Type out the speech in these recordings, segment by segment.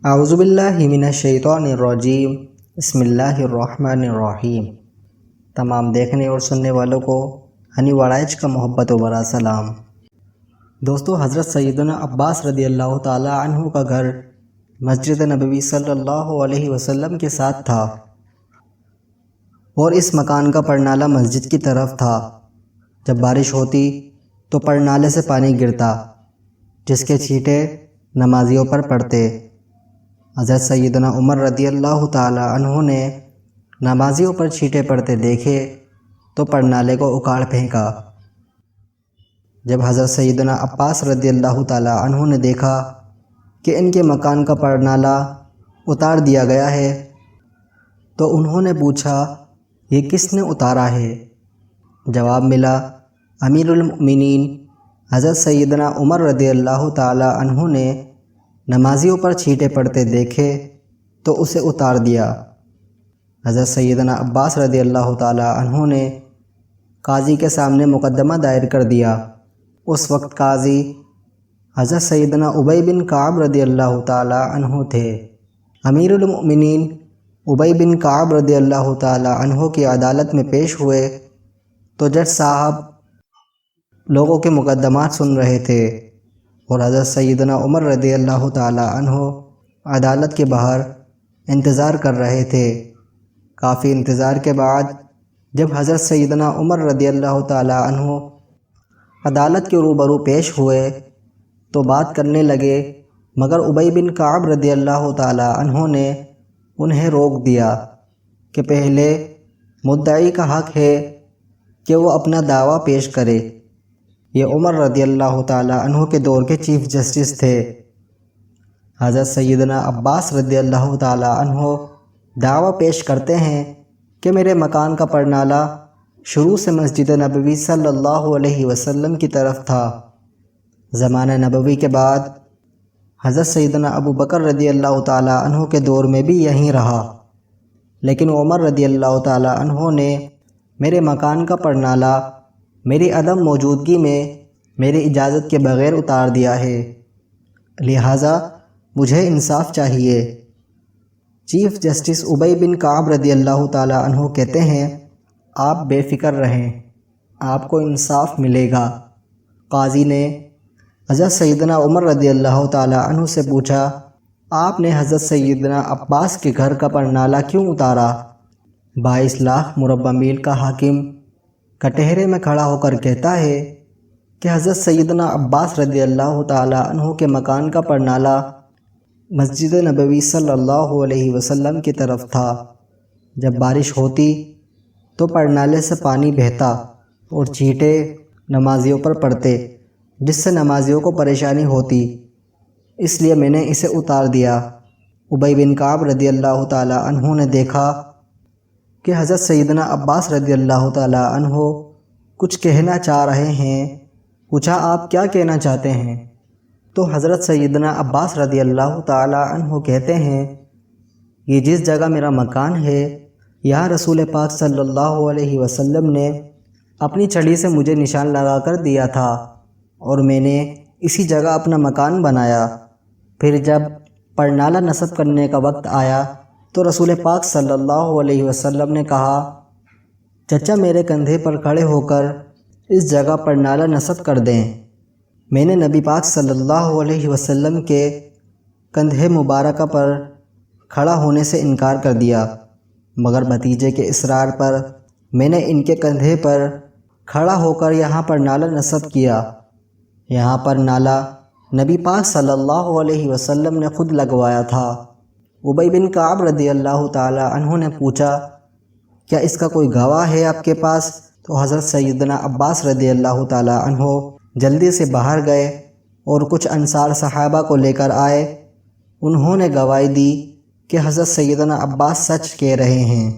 اعوذ باللہ من الشیطان الرجیم بسم اللہ الرحمن الرحیم۔ تمام دیکھنے اور سننے والوں کو ہنی وڑائچ کا محبت و برا سلام۔ دوستو، حضرت سیدنا عباس رضی اللہ تعالی عنہ کا گھر مسجد نبوی صلی اللہ علیہ وسلم کے ساتھ تھا اور اس مکان کا پرنالہ مسجد کی طرف تھا۔ جب بارش ہوتی تو پرنالے سے پانی گرتا جس کے چھینٹے نمازیوں پر پڑتے۔ حضرت سیدنا عمر رضی اللہ تعالی عنہ نے نمازیوں پر چھینٹے پڑتے دیکھے تو پرنالے کو اکاڑ پھینکا۔ جب حضرت سیدنا عباس رضی اللہ تعالی عنہ نے دیکھا کہ ان کے مکان کا پرنالہ اتار دیا گیا ہے تو انہوں نے پوچھا، یہ کس نے اتارا ہے؟ جواب ملا، امیر المؤمنین حضرت سیدنا عمر رضی اللہ تعالی عنہ نے نمازیوں پر چھینٹے پڑتے دیکھے تو اسے اتار دیا۔ حضرت سیدنا عباس رضی اللہ تعالی عنہ نے قاضی کے سامنے مقدمہ دائر کر دیا۔ اس وقت قاضی حضرت سیدنا ابی بن کعب رضی اللہ تعالی عنہ تھے۔ امیر المؤمنین ابی بن کعب رضی اللہ تعالی عنہ کی عدالت میں پیش ہوئے تو جج صاحب لوگوں کے مقدمات سن رہے تھے اور حضرت سیدنا عمر رضی اللہ تعالی عنہ عدالت کے باہر انتظار کر رہے تھے۔ کافی انتظار کے بعد جب حضرت سیدنا عمر رضی اللہ تعالی عنہ عدالت کے روبرو پیش ہوئے تو بات کرنے لگے، مگر ابی بن کعب رضی اللہ تعالی عنہ نے انہیں روک دیا کہ پہلے مدعی کا حق ہے کہ وہ اپنا دعویٰ پیش کرے۔ یہ عمر رضی اللہ تعالی عنہ کے دور کے چیف جسٹس تھے۔ حضرت سیدنا عباس رضی اللہ تعالی عنہ دعویٰ پیش کرتے ہیں کہ میرے مکان کا پرنالہ شروع سے مسجد نبوی صلی اللہ علیہ وسلم کی طرف تھا۔ زمانہ نبوی کے بعد حضرت سیدنا ابو بکر رضی اللہ تعالی عنہ کے دور میں بھی یہیں رہا، لیکن عمر رضی اللہ تعالی عنہ نے میرے مکان کا پرنالہ میری عدم موجودگی میں میری اجازت کے بغیر اتار دیا ہے، لہٰذا مجھے انصاف چاہیے۔ چیف جسٹس ابی بن کعب رضی اللہ تعالی عنہ کہتے ہیں، آپ بے فکر رہیں، آپ کو انصاف ملے گا۔ قاضی نے حضرت سیدنا عمر رضی اللہ تعالی عنہ سے پوچھا، آپ نے حضرت سیدنا عباس کے گھر کا پرنالہ کیوں اتارا؟ 22 لاکھ مربع میل کا حاکم کٹہرے میں کھڑا ہو کر کہتا ہے کہ حضرت سیدنا عباس رضی اللہ تعالی عنہ کے مکان کا پرنالہ مسجد نبوی صلی اللہ علیہ وسلم کی طرف تھا۔ جب بارش ہوتی تو پرنالے سے پانی بہتا اور چھینٹے نمازیوں پر پڑتے جس سے نمازیوں کو پریشانی ہوتی، اس لیے میں نے اسے اتار دیا۔ ابی بن کعب رضی اللہ تعالی عنہ نے دیکھا کہ حضرت سیدنا عباس رضی اللہ تعالی عنہ کچھ کہنا چاہ رہے ہیں، پوچھا، آپ کیا کہنا چاہتے ہیں؟ تو حضرت سیدنا عباس رضی اللہ تعالی عنہ کہتے ہیں، یہ جس جگہ میرا مکان ہے یہاں رسول پاک صلی اللہ علیہ وسلم نے اپنی چھڑی سے مجھے نشان لگا کر دیا تھا اور میں نے اسی جگہ اپنا مکان بنایا۔ پھر جب پرنالہ نصب کرنے کا وقت آیا تو رسول پاک صلی اللہ علیہ وسلم نے کہا، چچا میرے کندھے پر کھڑے ہو کر اس جگہ پرنالہ نصب کر دیں۔ میں نے نبی پاک صلی اللہ علیہ وسلم کے کندھے مبارکہ پر کھڑا ہونے سے انکار کر دیا، مگر بھتیجے کے اصرار پر میں نے ان کے کندھے پر کھڑا ہو کر یہاں پرنالہ نصب کیا۔ یہاں پرنالہ نبی پاک صلی اللہ علیہ وسلم نے خود لگوایا تھا۔ ابی بن کعب رضی اللہ تعالی عنہ نے پوچھا، کیا اس کا کوئی گواہ ہے آپ کے پاس؟ تو حضرت سیدنا عباس رضی اللہ تعالی عنہ جلدی سے باہر گئے اور کچھ انصار صحابہ کو لے کر آئے۔ انہوں نے گواہی دی کہ حضرت سیدنا عباس سچ کہہ رہے ہیں۔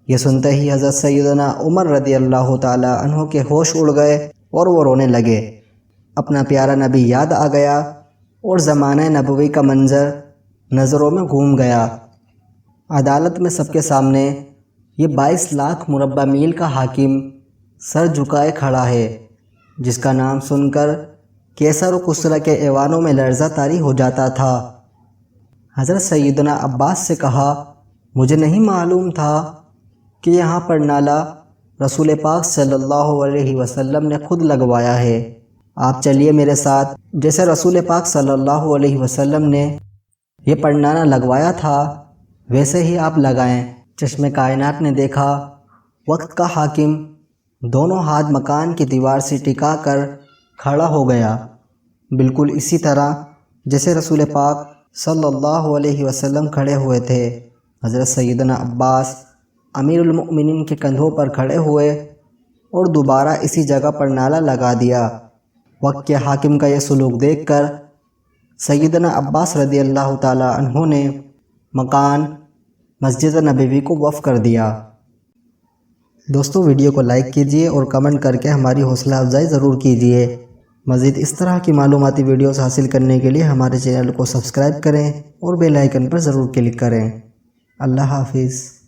یہ سنتے ہی حضرت سیدنا عمر رضی اللہ تعالی عنہ کے ہوش اڑ گئے اور وہ رونے لگے۔ اپنا پیارا نبی یاد آ گیا اور زمانہ نبوی کا منظر نظروں میں گھوم گیا۔ عدالت میں سب کے سامنے یہ 22 لاکھ مربع میل کا حاکم سر جھکائے کھڑا ہے، جس کا نام سن کر کیسر و کسرا کے ایوانوں میں لرزہ طاری ہو جاتا تھا۔ حضرت سیدنا عباس سے کہا مجھے نہیں معلوم تھا کہ یہاں پر نالا رسول پاک صلی اللہ علیہ وسلم نے خود لگوایا ہے، آپ چلیے میرے ساتھ، جیسے رسول پاک صلی اللہ علیہ وسلم نے یہ پڑنالا لگوایا تھا ویسے ہی آپ لگائیں۔ چشم کائنات نے دیکھا وقت کا حاکم دونوں ہاتھ مکان کی دیوار سے ٹکا کر کھڑا ہو گیا، بالکل اسی طرح جیسے رسول پاک صلی اللہ علیہ وسلم کھڑے ہوئے تھے۔ حضرت سیدنا عباس امیر المؤمنین کے کندھوں پر کھڑے ہوئے اور دوبارہ اسی جگہ پر نالا لگا دیا۔ وقت کے حاکم کا یہ سلوک دیکھ کر سیدنا عباس رضی اللہ تعالی عنہ نے مکان مسجد نبوی کو وقف کر دیا۔ دوستو ویڈیو کو لائک کیجئے اور کمنٹ کر کے ہماری حوصلہ افزائی ضرور کیجئے۔ مزید اس طرح کی معلوماتی ویڈیوز حاصل کرنے کے لیے ہمارے چینل کو سبسکرائب کریں اور بیل آئیکن پر ضرور کلک کریں۔ اللہ حافظ۔